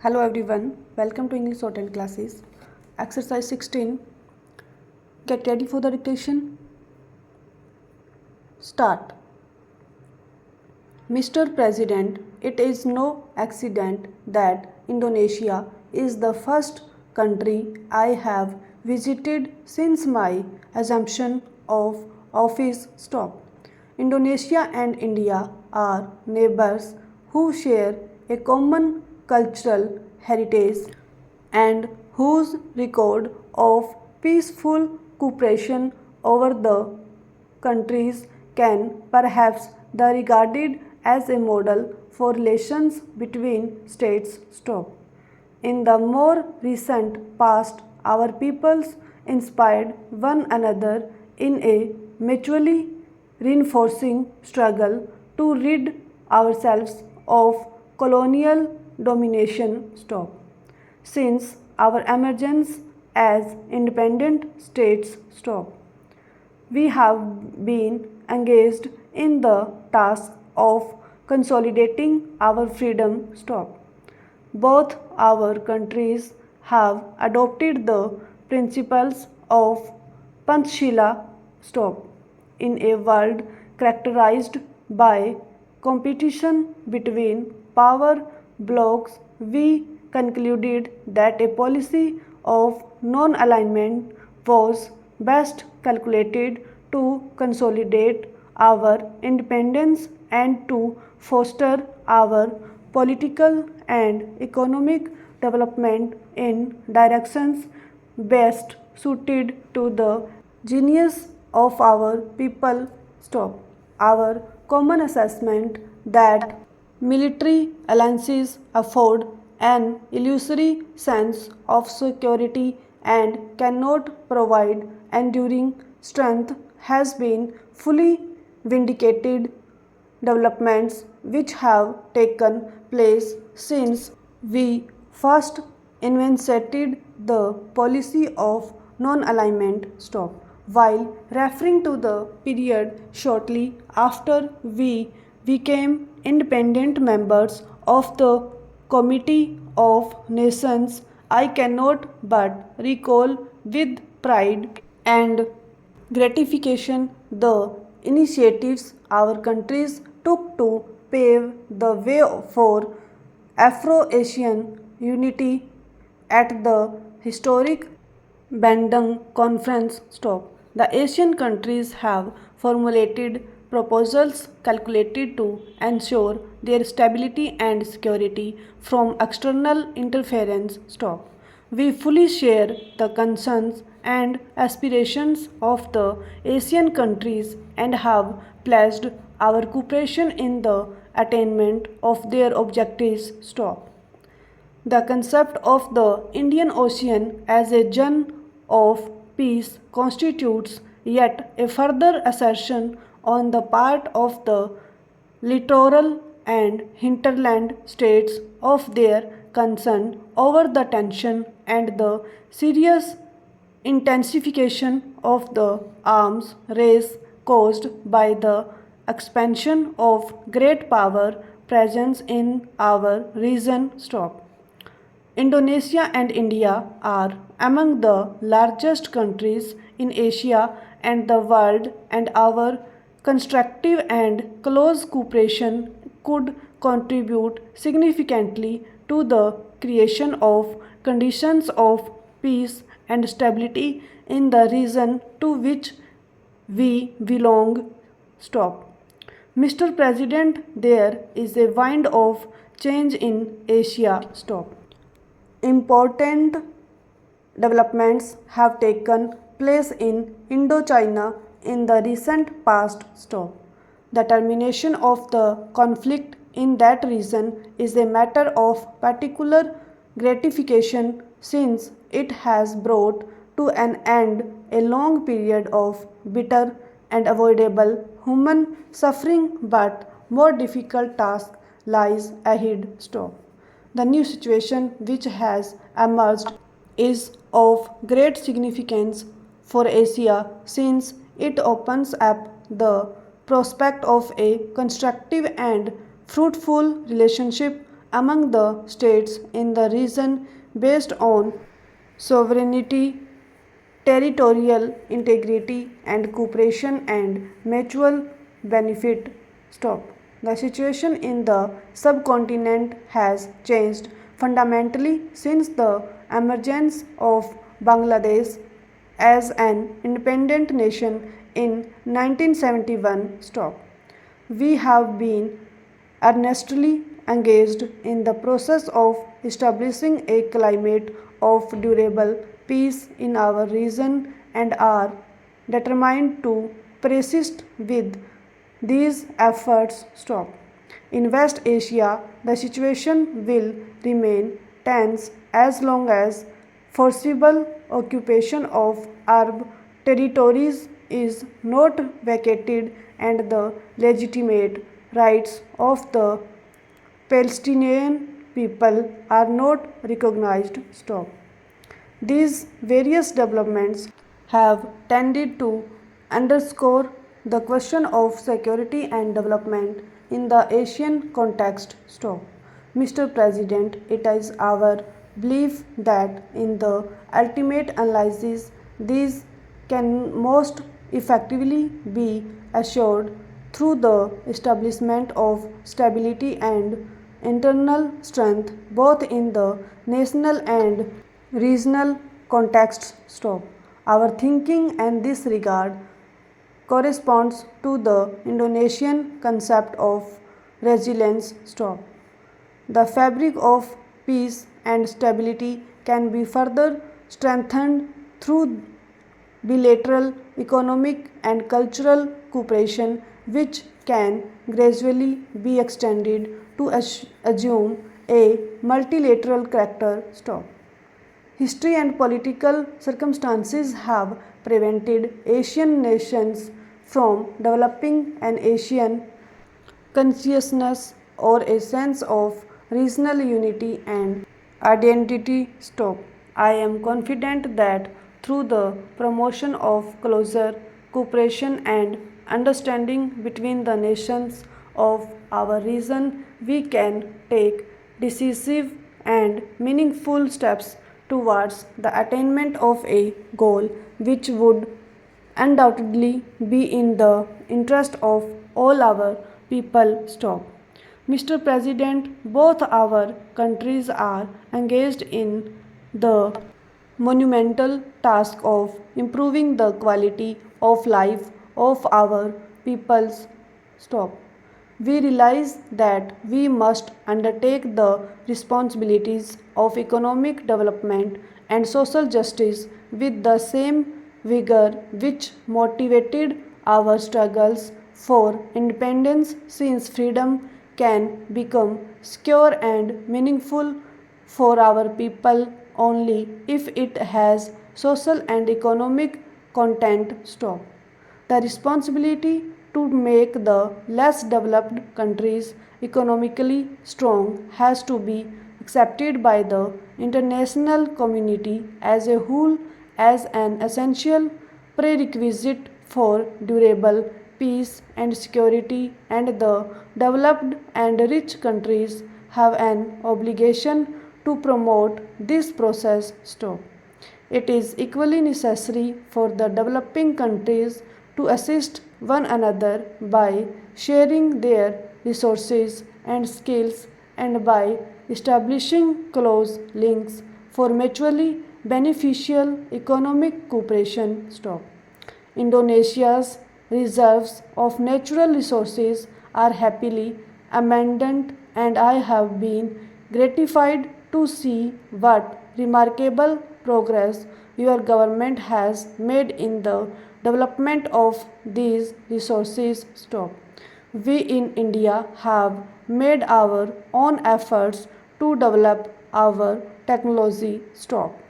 Hello everyone, welcome to English Shorthand classes. Exercise 16. Get ready for the dictation. Start. Mr. President, it is no accident that Indonesia is the first country I have visited since my assumption of office. Stop. Indonesia and India are neighbors who share a common cultural heritage and whose record of peaceful cooperation over the countries can perhaps be regarded as a model for relations between states. Stop. In the more recent past, our peoples inspired one another in a mutually reinforcing struggle to rid ourselves of colonial domination. Stop. Since our emergence as independent states. Stop. We have been engaged in the task of consolidating our freedom. Stop. Both our countries have adopted the principles of Panchshila. Stop. In a world characterized by competition between power blocks, we concluded that a policy of non-alignment was best calculated to consolidate our independence and to foster our political and economic development in directions best suited to the genius of our people. Stop. Our common assessment that military alliances afford an illusory sense of security and cannot provide enduring strength has been fully vindicated. Developments which have taken place since we first enunciated the policy of non-alignment. Stop. While referring to the period shortly after we became independent members of the Committee of Nations, I cannot but recall with pride and gratification the initiatives our countries took to pave the way for Afro-Asian unity at the historic Bandung Conference. Stop. The Asian countries have formulated proposals calculated to ensure their stability and security from external interference. Stop. We fully share the concerns and aspirations of the Asian countries and have pledged our cooperation in the attainment of their objectives. Stop. The concept of the Indian Ocean as a zone of peace constitutes yet a further assertion on the part of the littoral and hinterland states of their concern over the tension and the serious intensification of the arms race caused by the expansion of great power presence in our region. Stop. Indonesia and India are among the largest countries in Asia and the world, and our constructive and close cooperation could contribute significantly to the creation of conditions of peace and stability in the region to which we belong. Stop. Mr. President, there is a wind of change in Asia. Stop. Important developments have taken place in Indochina in the recent past. Stop. The termination of the conflict in that region is a matter of particular gratification since it has brought to an end a long period of bitter and avoidable human suffering, but more difficult task lies ahead. Stop. The new situation which has emerged is of great significance for Asia since it opens up the prospect of a constructive and fruitful relationship among the states in the region based on sovereignty, territorial integrity, and cooperation and mutual benefit. Stop. The situation in the subcontinent has changed fundamentally since the emergence of Bangladesh as an independent nation in 1971. Stop. We have been earnestly engaged in the process of establishing a climate of durable peace in our region and are determined to persist with these efforts. Stop. In West Asia, the situation will remain tense as long as forcible occupation of Arab territories is not vacated and the legitimate rights of the Palestinian people are not recognized. Stop. These various developments have tended to underscore the question of security and development in the Asian context. Stop. Mr. President, it is our belief that in the ultimate analysis, these can most effectively be assured through the establishment of stability and internal strength both in the national and regional contexts. Stop. Our thinking in this regard corresponds to the Indonesian concept of resilience. Stop. The fabric of peace and stability can be further strengthened through bilateral economic and cultural cooperation, which can gradually be extended to assume a multilateral character. Stop. History and political circumstances have prevented Asian nations from developing an Asian consciousness or a sense of regional unity and identity. Stop. I am confident that through the promotion of closer cooperation and understanding between the nations of our region, we can take decisive and meaningful steps towards the attainment of a goal which would undoubtedly be in the interest of all our people. Stop. Mr. President, both our countries are engaged in the monumental task of improving the quality of life of our peoples. Stop. We realize that we must undertake the responsibilities of economic development and social justice with the same vigor which motivated our struggles for independence, since freedom can become secure and meaningful for our people only if it has social and economic content. Stop. The responsibility to make the less developed countries economically strong has to be accepted by the international community as a whole as an essential prerequisite for durable peace and security, and the developed and rich countries have an obligation to promote this process. Stop. It is equally necessary for the developing countries to assist one another by sharing their resources and skills and by establishing close links for mutually beneficial economic cooperation. Stop. Indonesia's reserves of natural resources are happily abundant, and I have been gratified to see what remarkable progress your government has made in the development of these resources. Stop. We in India have made our own efforts to develop our technology. Stop.